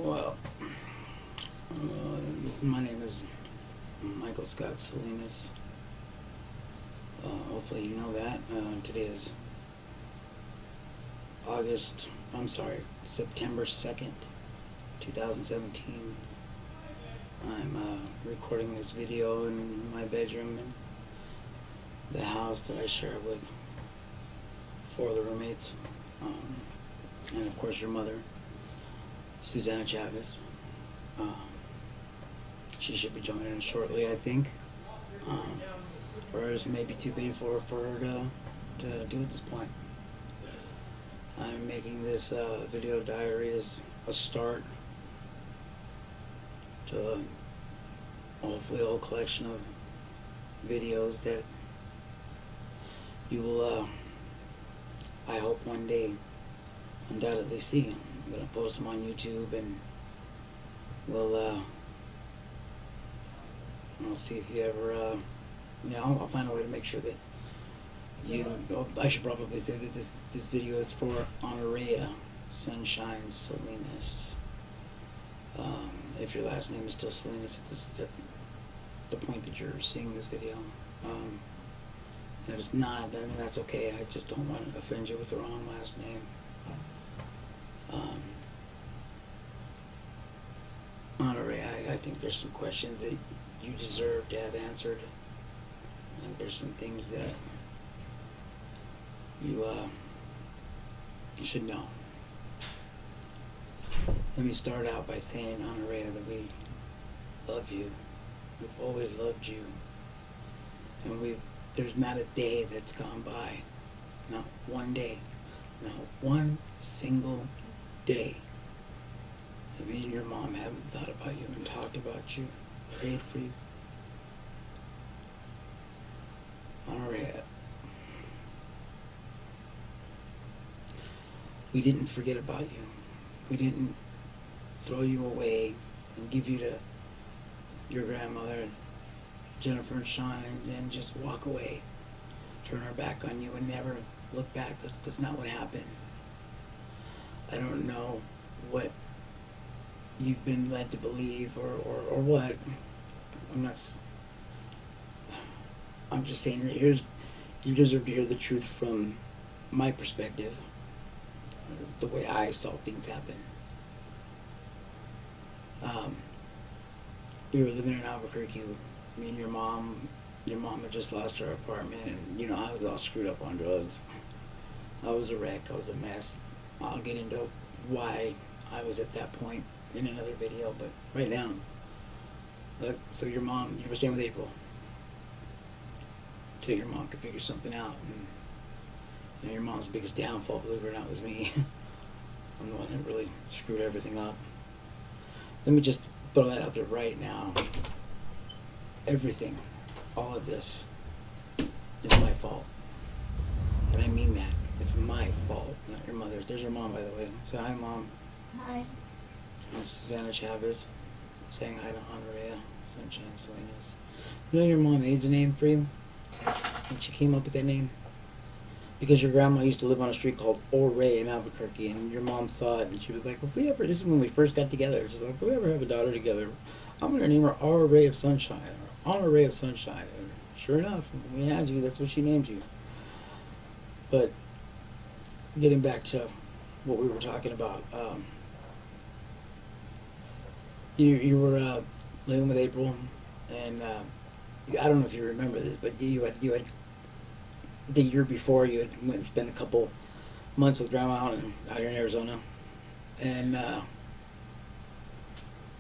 Well, my name is Michael Scott Salinas. Hopefully you know that. Today is September 2nd, 2017. I'm recording this video in my bedroom in the house that I share with 4 other roommates. And of course your mother, Susanna Chavez. She should be joining us shortly, I think. Or it's maybe too painful for her to do at this point. I'm making this video diary as a start to hopefully a whole collection of videos that you will, I hope one day, undoubtedly see. I'm going to post them on YouTube, and we'll see if you ever, I'll find a way to make sure that I should probably say that this video is for Honorea Sunshine Salinas. If your last name is still Salinas at the point that you're seeing this video. And if it's not, then that's okay. I just don't want to offend you with the wrong last name. Honorea, I think there's some questions that you deserve to have answered. I think there's some things that you should know. Let me start out by saying, Honorea, that we love you. We've always loved you. And there's not a day that's gone by, not one day, not one single day, that me and your mom haven't thought about you and talked about you, prayed for you. Honorea, we didn't forget about you. We didn't throw you away and give you to your grandmother, Jennifer and Sean, and then just walk away, turn our back on you and never look back. That's not what happened. I don't know what you've been led to believe or what. I'm just saying that you deserve to hear the truth from my perspective, the way I saw things happen. We were living in Albuquerque. Me and your mom had just lost her apartment, and I was all screwed up on drugs. I was a wreck. I was a mess. I'll get into why I was at that point in another video, but right now, look, so you were staying with April until your mom could figure something out, and your mom's biggest downfall, believe it or not, was me. I'm the one that really screwed everything up. Let me just throw that out there right now. Everything, all of this, is my fault. And I mean that. It's my fault, not your mother's. There's your mom, by the way. Say hi, Mom. Hi. That's Susanna Chavez saying hi to Honorea Sunshine Salinas. You know your mom made the name for you? When she came up with that name? Because your grandma used to live on a street called O'Ray in Albuquerque, and your mom saw it, and she was like, this is when we first got together, she's like, if we ever have a daughter together, I'm going to name her Our Ray of Sunshine, or On a Ray of Sunshine. And sure enough, we had you, that's what she named you. But, getting back to what we were talking about, you were living with April, and I don't know if you remember this, but you had the year before, you had went and spent a couple months with Grandma out here in Arizona, and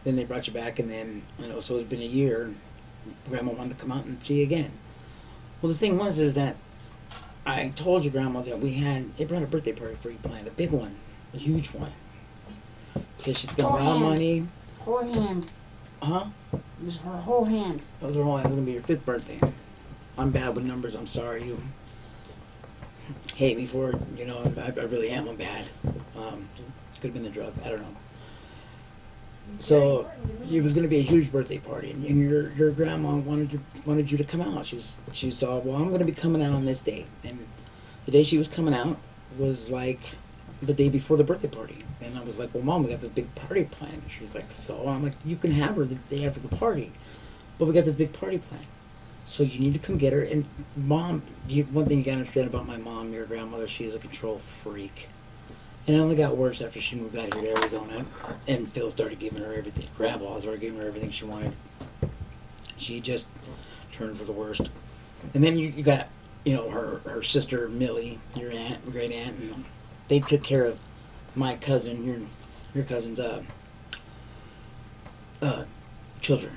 then they brought you back, and then so it's been a year, and Grandma wanted to come out and see you again. Well, the thing is that I told your grandma that April had a birthday party for you planned, a big one, a huge one, because she spent a lot of money. Whole hand. Huh? It was her whole hand. That was her whole hand. It was going to be your 5th birthday. I'm bad with numbers. I'm sorry. You hate me for it. I really am. I'm bad. Could have been the drugs. I don't know. So it was going to be a huge birthday party, and your grandma wanted you to come out. She saw, well, I'm going to be coming out on this date, and the day she was coming out was like the day before the birthday party. And I was like, well, Mom, we got this big party planned. She's like, so? And I'm like, you can have her the day after the party. But we got this big party planned. So you need to come get her. And Mom, one thing you got to understand about my mom, your grandmother, she's a control freak. And it only got worse after she moved out here to Arizona. And Phil started giving her everything. Grandpa started giving her everything she wanted. She just turned for the worst. And then you got, her sister, Millie, your aunt, great aunt, and they took care of my cousin, your cousin's children.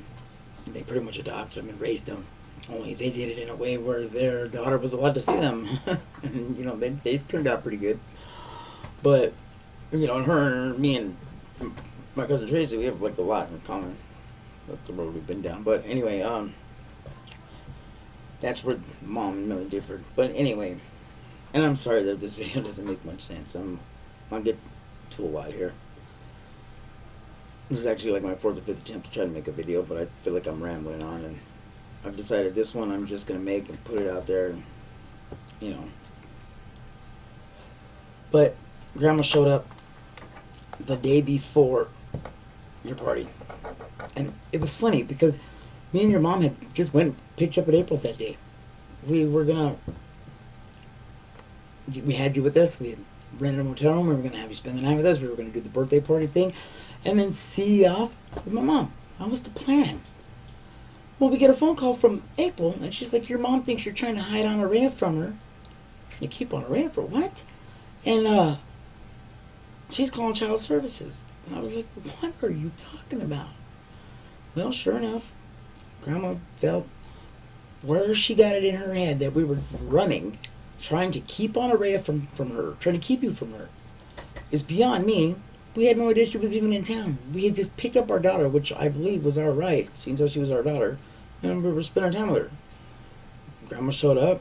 They pretty much adopted them and raised them. Only they did it in a way where their daughter was allowed to see them. And, they turned out pretty good. But, me and my cousin Tracy, we have like a lot in common. That's the road we've been down. But anyway, that's where Mom and Millie differed. But anyway, and I'm sorry that this video doesn't make much sense. I'll get to a lot here. This is actually like my 4th or 5th attempt to try to make a video, but I feel like I'm rambling on, and I've decided this one I'm just going to make and put it out there, and, But Grandma showed up the day before your party. And it was funny because me and your mom had just went and picked you up at April's that day. We had you with us. We had rented a motel room. We were going to have you spend the night with us. We were going to do the birthday party thing and then see you off with my mom. That was the plan. Well, we get a phone call from April, and she's like, your mom thinks you're trying to hide Honorea from her. Trying to keep Honorea for what? And, she's calling child services. And I was like, what are you talking about? Well, sure enough, Grandma felt where she got it in her head that we were running, trying to keep Honorea from her, trying to keep you from her, is beyond me. We had no idea she was even in town. We had just picked up our daughter, which I believe was our right, seeing as she was our daughter, and we were spending time with her. Grandma showed up.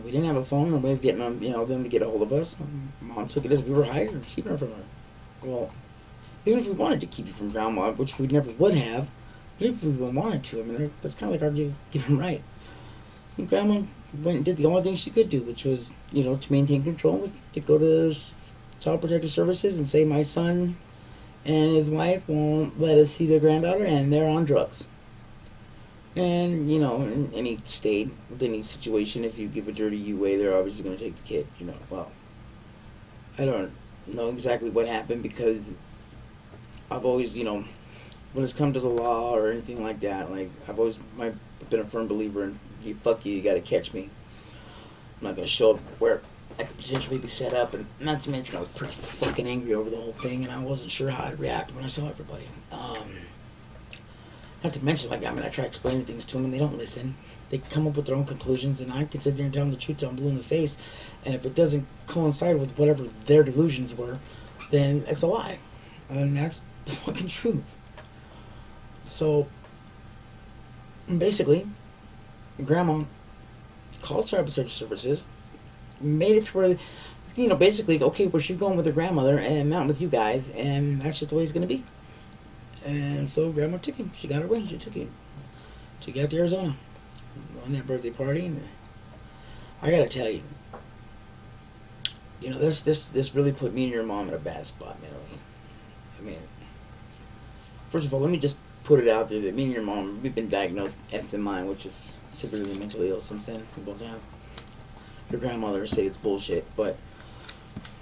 We didn't have a phone, no way of getting them, them to get a hold of us. Mom took it as we were hiding her, keeping her from her. Well, even if we wanted to keep you from Grandma, which we never would have, even if we wanted to, I mean, that's kind of like our given right. So Grandma went and did the only thing she could do, which was, to maintain control, was to go to Child Protective Services and say my son and his wife won't let us see their granddaughter, and they're on drugs. And, in any state, with any situation, if you give a dirty U-way, they're obviously going to take the kid, Well, I don't know exactly what happened because I've always, when it's come to the law or anything like that, like, I've been a firm believer in, fuck you, you got to catch me. I'm not going to show up where I could potentially be set up, and not to mention I was pretty fucking angry over the whole thing, and I wasn't sure how I'd react when I saw everybody. Not to mention, I try explaining things to them, and they don't listen. They come up with their own conclusions, and I can sit there and tell them the truth till I'm blue in the face, and if it doesn't coincide with whatever their delusions were, then it's a lie. And that's the fucking truth. So, basically, Grandma called Child Protective Services, made it to where, basically, okay, well, she's going with her grandmother and not with you guys, and that's just the way it's going to be. And so Grandma took him. She got her way. She took him. She got to Arizona on that birthday party, and I gotta tell you, this really put me and your mom in a bad spot mentally. I mean, first of all, let me just put it out there that me and your mom, we've been diagnosed SMI, which is severely mentally ill since then. We both have. Your grandmother say it's bullshit, but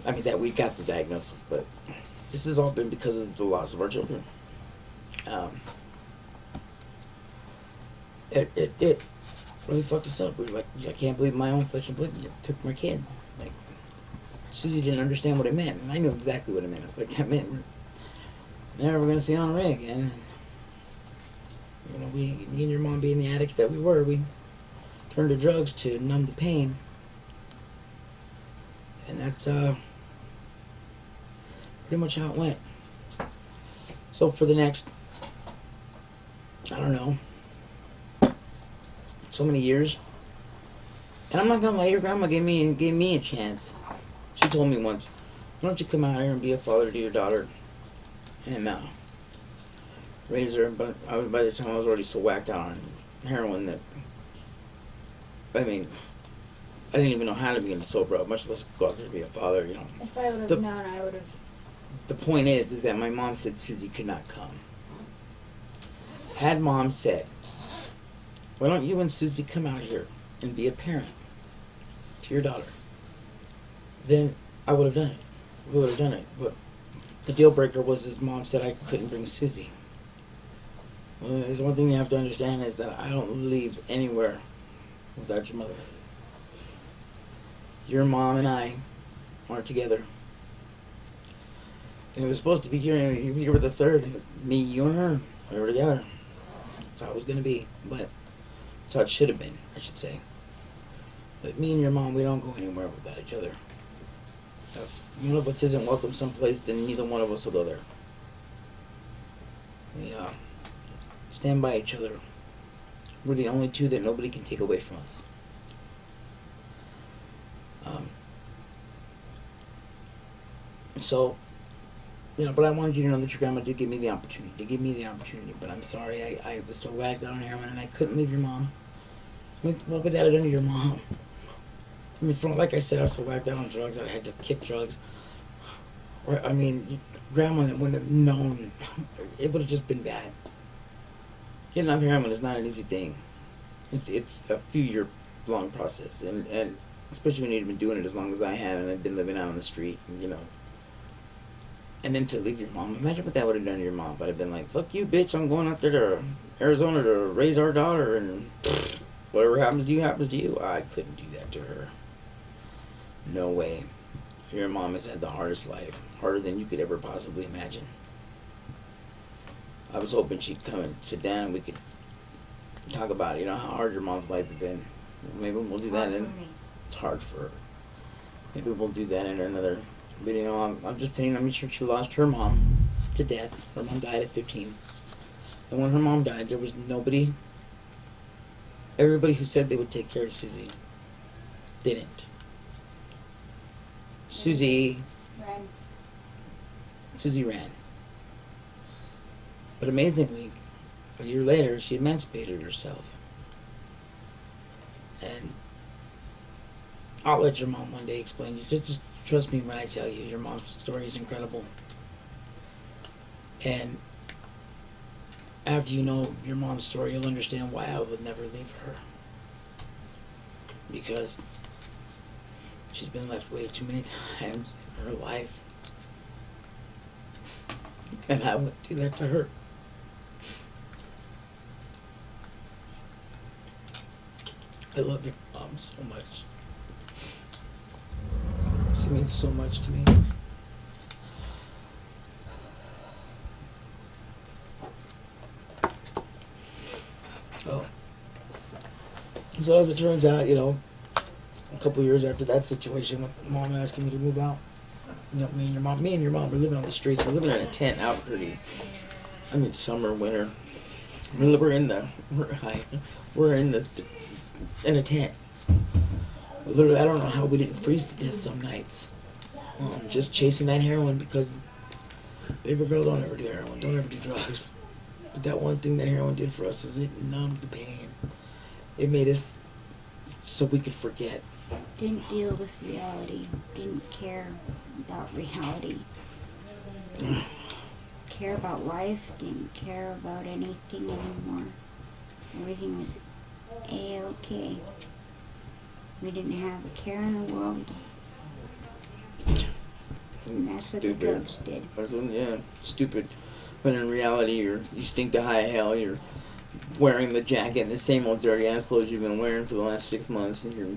that we got the diagnosis, but this has all been because of the loss of our children. It really fucked us up. We were like, I can't believe my own flesh and blood took my kid. Like, Susie didn't understand what it meant, and I knew exactly what it meant. I was like, that meant we're never going to see Honoré again. Me and your mom being the addicts that we were, we turned to drugs to numb the pain. And that's pretty much how it went. So for the next, I don't know, so many years, and I'm not gonna lie, your grandma gave me a chance. She told me once, why don't you come out here and be a father to your daughter and raise her? But by the time I was already so whacked out on heroin that, I didn't even know how to begin to sober up, much less go out there and be a father, you know. If I would have known, I would have. The point is that my mom said Susie could not come. Had mom said, why don't you and Susie come out here and be a parent to your daughter, then I would have done it. We would have done it. But the deal breaker was his mom said I couldn't bring Susie. Well, there's one thing you have to understand is that I don't leave anywhere without your mother. Your mom and I aren't together. And it was supposed to be you were the third. It was me, you, and her. We were together. That's how it was going to be. But that's how it should have been, I should say. But me and your mom, we don't go anywhere without each other. If one of us isn't welcome someplace, then neither one of us will go there. We stand by each other. We're the only two that nobody can take away from us. So, you know, but I wanted you to know that your grandma did give me the opportunity. But I'm sorry, I was so whacked out on heroin and I couldn't leave your mom. I mean, what would that have done to your mom? I mean, like I said, I was so whacked out on drugs that I had to kick drugs. Or, I mean, grandma wouldn't have known. It would have just been bad. Getting off heroin is not an easy thing. It's a few year long process, and especially when you've been doing it as long as I have, and I've been living out on the street, and, you know. And then to leave your mom, imagine what that would have done to your mom. But I've been like, fuck you, bitch, I'm going out there to Arizona to raise our daughter, and whatever happens to you, happens to you. I couldn't do that to her. No way. Your mom has had the hardest life, harder than you could ever possibly imagine. I was hoping she'd come and sit down and we could talk about it, you know, how hard your mom's life has been. Maybe we'll do that. It's hard for her. Maybe we'll do that in another video. I'm just saying, I'm sure she lost her mom to death. Her mom died at 15. And when her mom died, there was nobody, everybody who said they would take care of Susie didn't. Susie ran. But amazingly, a year later, she emancipated herself. And I'll let your mom one day explain you. Just trust me when I tell you, your mom's story is incredible. And after you know your mom's story, you'll understand why I would never leave her. Because she's been left way too many times in her life. And I wouldn't do that to her. I love your mom so much. She means so much to me. Oh. So as it turns out, you know, a couple years after that situation with mom asking me to move out, you know, me and your mom were living on the streets. We're living in a tent out pretty. I mean, summer, winter. We're in a tent. Literally, I don't know how we didn't freeze to death some nights. Just chasing that heroin because, baby girl, don't ever do heroin. Don't ever do drugs. But that one thing that heroin did for us is it numbed the pain. It made us so we could forget. Didn't deal with reality. Didn't care about reality. Didn't care about life. Didn't care about anything anymore. Everything was A-okay. We didn't have a care in the world. And that's what the drugs did. Yeah, stupid. When in reality, you stink to high hell. You're wearing the jacket and the same old dirty ass clothes you've been wearing for the last 6 months, and you're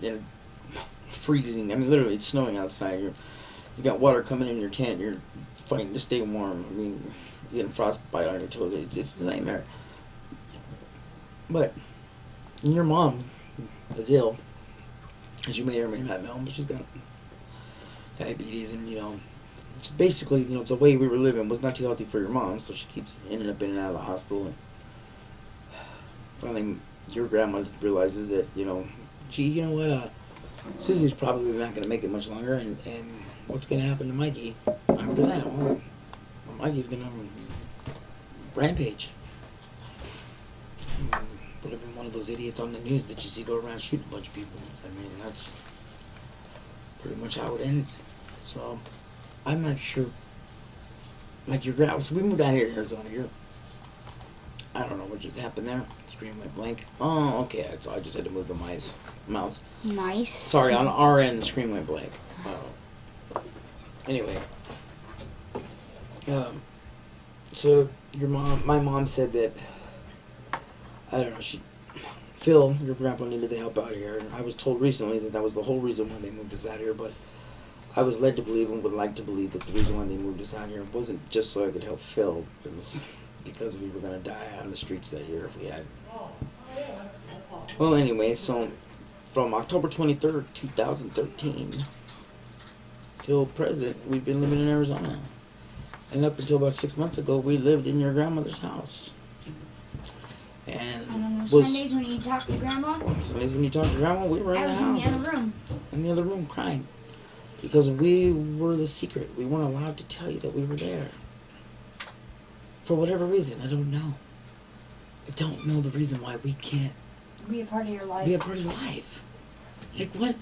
in freezing. I mean, literally, it's snowing outside. You got water coming in your tent. You're fighting to stay warm. I mean, you're getting frostbite on your toes. It's a nightmare. But your mom is ill, as you may or may not know, but she's got diabetes, and, you know, just basically, you know, the way we were living was not too healthy for your mom, so she keeps ending up in and out of the hospital. And finally, your grandma realizes that, you know, gee, you know what, Susie's probably not going to make it much longer, and what's going to happen to Mikey after that? Well, Mikey's going to rampage. would have been one of those idiots on the news that you see go around shooting a bunch of people. I mean, that's pretty much how it ended. So, I'm not sure. Like your grandma, so we moved out here to Arizona. I don't know what just happened there. The screen went blank. Oh, okay. So I just had to move the mouse. Nice. Sorry, on our end, the screen went blank. Anyway. So my mom said that, I don't know, Phil, your grandpa needed the help out here. And I was told recently that was the whole reason why they moved us out here, but I was led to believe and would like to believe that the reason why they moved us out here wasn't just so I could help Phil. It was because we were going to die on the streets that year if we had. Well, anyway, so from October 23rd, 2013 till present, we've been living in Arizona. And up until about 6 months ago, we lived in your grandmother's house. And on those Sundays when you talk to Grandma? Sundays when you talk to Grandma, we were in the house. I was in the other room. In the other room crying. Because we were the secret. We weren't allowed to tell you that we were there. For whatever reason, I don't know. I don't know the reason why we can't be a part of your life. Be a part of your life. Like what?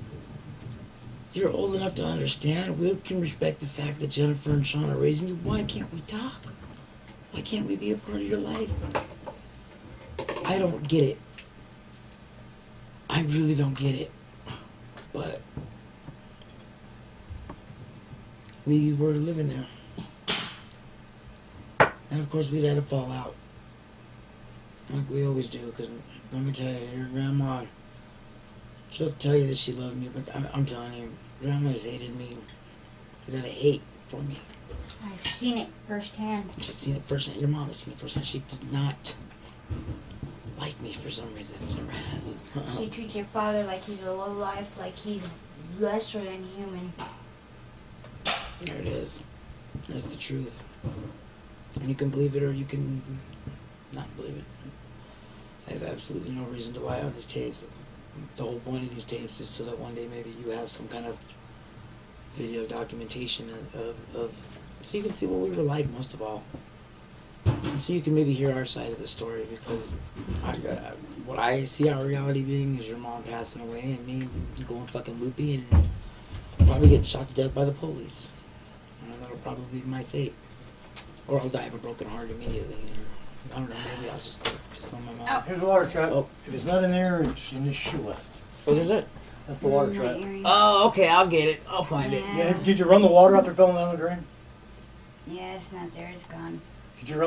You're old enough to understand. We can respect the fact that Jennifer and Sean are raising you. Why can't we talk? Why can't we be a part of your life? I don't get it. I really don't get it. But we were living there. And of course we'd had a fallout. Like we always do, because let me tell you, your grandma, she'll tell you that she loved me, but I'm telling you, grandma's hated me. She's had a hate for me. I've seen it firsthand. She's seen it firsthand. Your mom has seen it firsthand. She does not like me for some reason. She never has. She treats your father like he's a lowlife, like he's lesser than human. There it is. That's the truth. And you can believe it or you can not believe it. I have absolutely no reason to lie on these tapes. The whole point of these tapes is so that one day maybe you have some kind of video documentation of so you can see what we were like most of all. And so you can maybe hear our side of the story, because what I see our reality being is your mom passing away and me going fucking loopy and probably getting shot to death by the police. And that'll probably be my fate. Or I'll die of a broken heart immediately. Or, I don't know, maybe I'll just on my mom. Here's a water trap. Oh. If it's not in there, it's in this shoe. What is it? That's the water trap. Oh, okay, I'll get it. I'll find it. Yeah, did you run the water out there, filling down the drain? Yeah, it's not there. It's gone. Did you run the